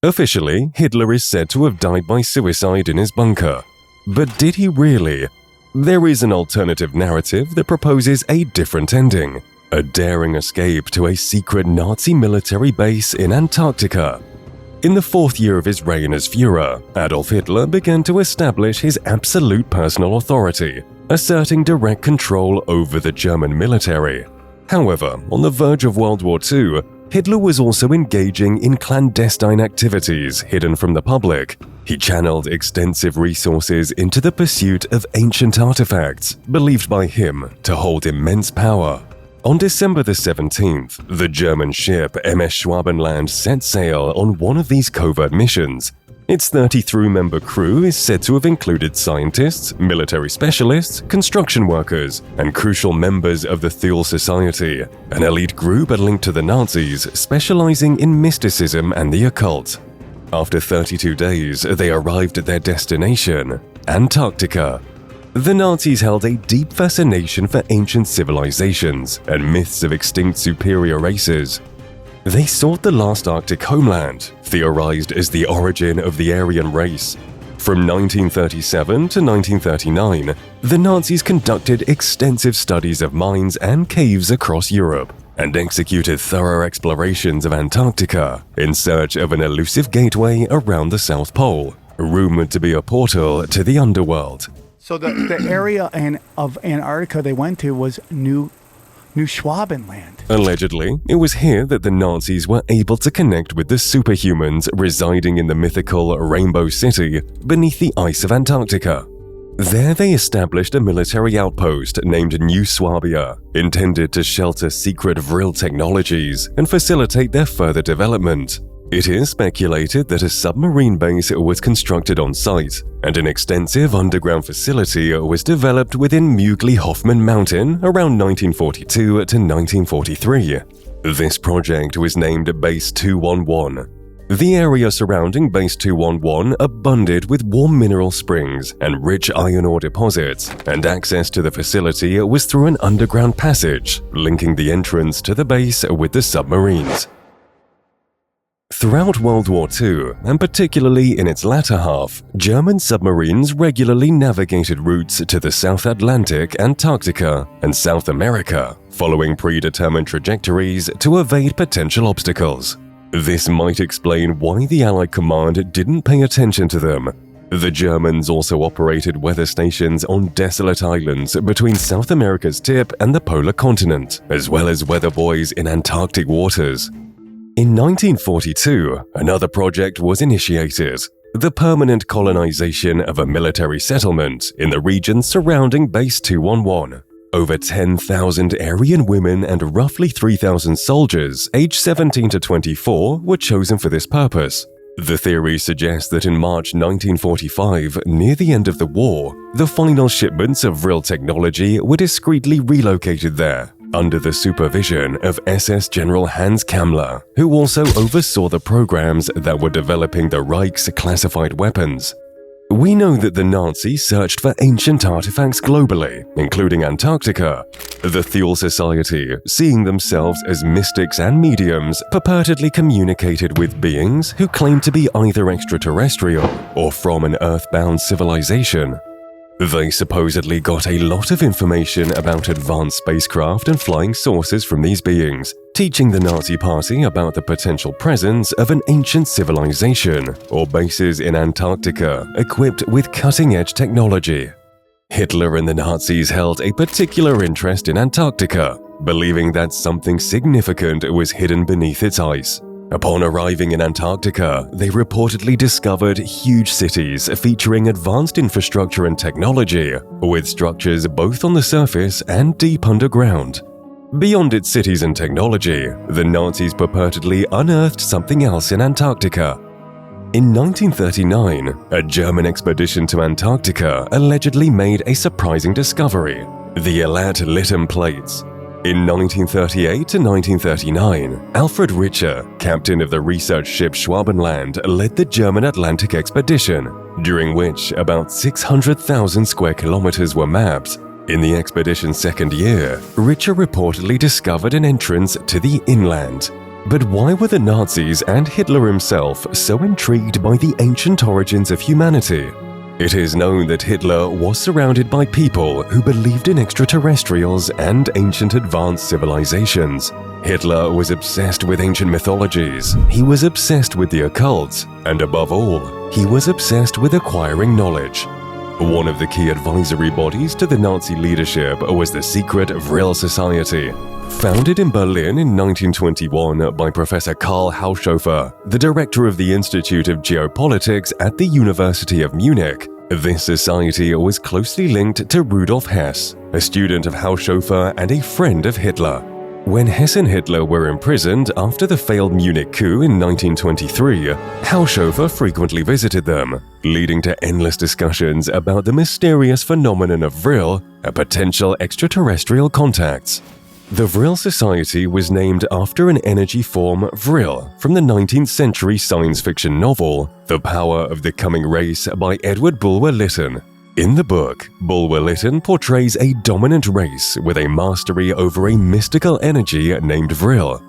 Officially, Hitler is said to have died by suicide in his bunker. But did he really? There is an alternative narrative that proposes a different ending, a daring escape to a secret Nazi military base in Antarctica. In the fourth year of his reign as Führer, Adolf Hitler began to establish his absolute personal authority, asserting direct control over the German military. However, on the verge of World War II, Hitler was also engaging in clandestine activities hidden from the public. He channeled extensive resources into the pursuit of ancient artifacts, believed by him to hold immense power. On December the 17th, the German ship MS Schwabenland set sail on one of these covert missions. Its 33-member crew is said to have included scientists, military specialists, construction workers, and crucial members of the Thule Society, an elite group linked to the Nazis specializing in mysticism and the occult. After 32 days, they arrived at their destination, Antarctica. The Nazis held a deep fascination for ancient civilizations and myths of extinct superior races. They sought the last Arctic homeland, theorized as the origin of the Aryan race. From 1937 to 1939, the Nazis conducted extensive studies of mines and caves across Europe and executed thorough explorations of Antarctica in search of an elusive gateway around the South Pole, rumored to be a portal to the underworld. So the area of Antarctica they went to was New Schwabenland. Allegedly, it was here that the Nazis were able to connect with the superhumans residing in the mythical Rainbow City beneath the ice of Antarctica. There they established a military outpost named New Swabia, intended to shelter secret Vril technologies and facilitate their further development. It is speculated that a submarine base was constructed on site, and an extensive underground facility was developed within Mügli-Hoffmann Mountain around 1942 to 1943. This project was named Base 211. The area surrounding Base 211 abounded with warm mineral springs and rich iron ore deposits, and access to the facility was through an underground passage, linking the entrance to the base with the submarines. Throughout World War II, and particularly in its latter half, German submarines regularly navigated routes to the South Atlantic, Antarctica, and South America, following predetermined trajectories to evade potential obstacles. This might explain why the Allied command didn't pay attention to them. The Germans also operated weather stations on desolate islands between South America's tip and the polar continent, as well as weather buoys in Antarctic waters. In 1942, another project was initiated, the permanent colonization of a military settlement in the region surrounding Base 211. Over 10,000 Aryan women and roughly 3,000 soldiers aged 17 to 24 were chosen for this purpose. The theory suggests that in March 1945, near the end of the war, the final shipments of Vril technology were discreetly relocated there, under the supervision of SS General Hans Kammler, who also oversaw the programs that were developing the Reich's classified weapons. We know that the Nazis searched for ancient artifacts globally, including Antarctica. The Thule Society, seeing themselves as mystics and mediums, purportedly communicated with beings who claimed to be either extraterrestrial or from an earthbound civilization. They supposedly got a lot of information about advanced spacecraft and flying saucers from these beings, teaching the Nazi Party about the potential presence of an ancient civilization or bases in Antarctica equipped with cutting-edge technology. Hitler and the Nazis held a particular interest in Antarctica, believing that something significant was hidden beneath its ice. Upon arriving in Antarctica, they reportedly discovered huge cities featuring advanced infrastructure and technology, with structures both on the surface and deep underground. Beyond its cities and technology, the Nazis purportedly unearthed something else in Antarctica. In 1939, a German expedition to Antarctica allegedly made a surprising discovery: the Elat Lithium plates. In 1938 to 1939, Alfred Richer, captain of the research ship Schwabenland, led the German Atlantic expedition, during which about 600,000 square kilometers were mapped. In the expedition's second year, Richer reportedly discovered an entrance to the inland. But why were the Nazis and Hitler himself so intrigued by the ancient origins of humanity? It is known that Hitler was surrounded by people who believed in extraterrestrials and ancient advanced civilizations. Hitler was obsessed with ancient mythologies, he was obsessed with the occult, and above all, he was obsessed with acquiring knowledge. One of the key advisory bodies to the Nazi leadership was the secretive Thule Society. Founded in Berlin in 1921 by Professor Karl Haushofer, the director of the Institute of Geopolitics at the University of Munich, this society was closely linked to Rudolf Hess, a student of Haushofer and a friend of Hitler. When Hess and Hitler were imprisoned after the failed Munich coup in 1923, Haushofer frequently visited them, leading to endless discussions about the mysterious phenomenon of Vril and potential extraterrestrial contacts. The Thule Society was named after an energy form Vril from the 19th century science fiction novel The Power of the Coming Race by Edward Bulwer Lytton. In the book, Bulwer Lytton portrays a dominant race with a mastery over a mystical energy named Vril.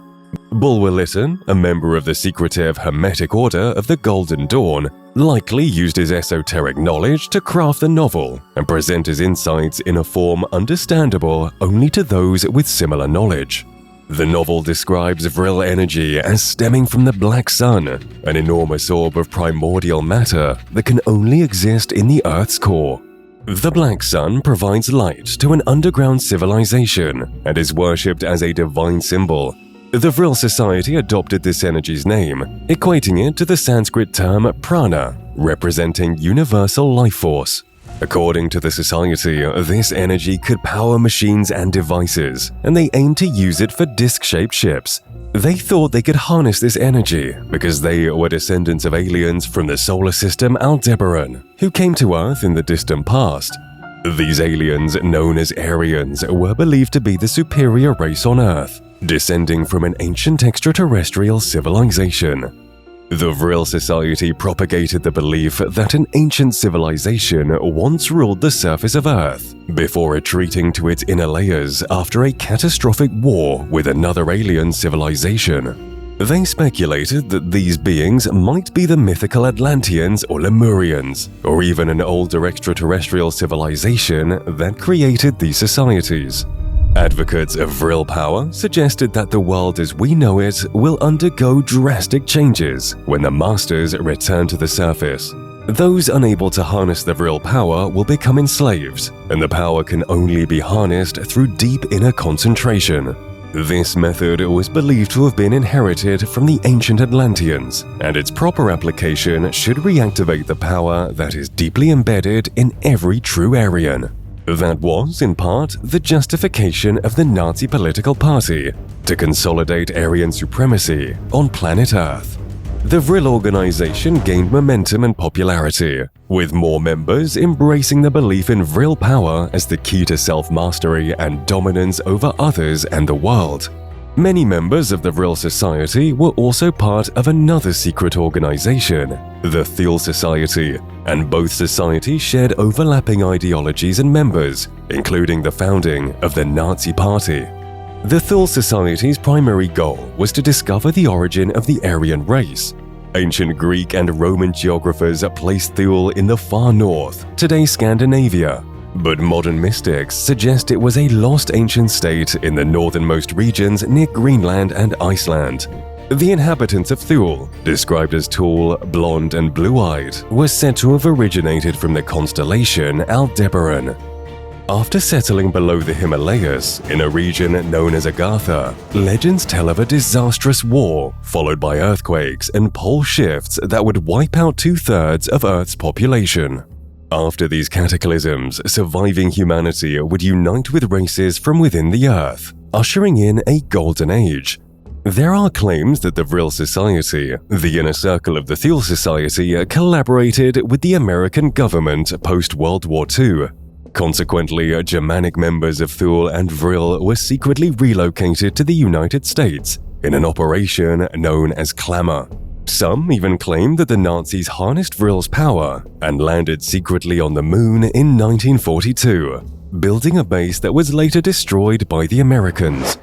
Bulwer Lytton, a member of the secretive Hermetic Order of the Golden Dawn, likely used his esoteric knowledge to craft the novel and present his insights in a form understandable only to those with similar knowledge. The novel describes Vril energy as stemming from the Black Sun, an enormous orb of primordial matter that can only exist in the Earth's core. The Black Sun provides light to an underground civilization and is worshipped as a divine symbol. The Thule Society adopted this energy's name, equating it to the Sanskrit term prana, representing universal life force. According to the society, this energy could power machines and devices, and they aimed to use it for disc-shaped ships. They thought they could harness this energy because they were descendants of aliens from the solar system Aldebaran, who came to Earth in the distant past. These aliens, known as Aryans, were believed to be the superior race on Earth, descending from an ancient extraterrestrial civilization. The Thule Society propagated the belief that an ancient civilization once ruled the surface of Earth, before retreating to its inner layers after a catastrophic war with another alien civilization. They speculated that these beings might be the mythical Atlanteans or Lemurians, or even an older extraterrestrial civilization that created these societies. Advocates of Vril power suggested that the world as we know it will undergo drastic changes when the Masters return to the surface. Those unable to harness the Vril power will become enslaved, and the power can only be harnessed through deep inner concentration. This method was believed to have been inherited from the ancient Atlanteans, and its proper application should reactivate the power that is deeply embedded in every true Aryan. That was, in part, the justification of the Nazi political party to consolidate Aryan supremacy on planet Earth. The Vril organization gained momentum and popularity, with more members embracing the belief in Vril power as the key to self-mastery and dominance over others and the world. Many members of the Thule Society were also part of another secret organization, the Thule Society, and both societies shared overlapping ideologies and members, including the founding of the Nazi Party. The Thule Society's primary goal was to discover the origin of the Aryan race. Ancient Greek and Roman geographers placed Thule in the far north, today's Scandinavia, but modern mystics suggest it was a lost ancient state in the northernmost regions near Greenland and Iceland. The inhabitants of Thule, described as tall, blonde, and blue-eyed, were said to have originated from the constellation Aldebaran. After settling below the Himalayas, in a region known as Agartha, legends tell of a disastrous war, followed by earthquakes and pole shifts that would wipe out 2/3 of Earth's population. After these cataclysms, surviving humanity would unite with races from within the Earth, ushering in a golden age. There are claims that the Vril Society, the inner circle of the Thule Society, collaborated with the American government post-World War II. Consequently, Germanic members of Thule and Vril were secretly relocated to the United States in an operation known as Clamor. Some even claim that the Nazis harnessed Vril's power and landed secretly on the moon in 1942, building a base that was later destroyed by the Americans.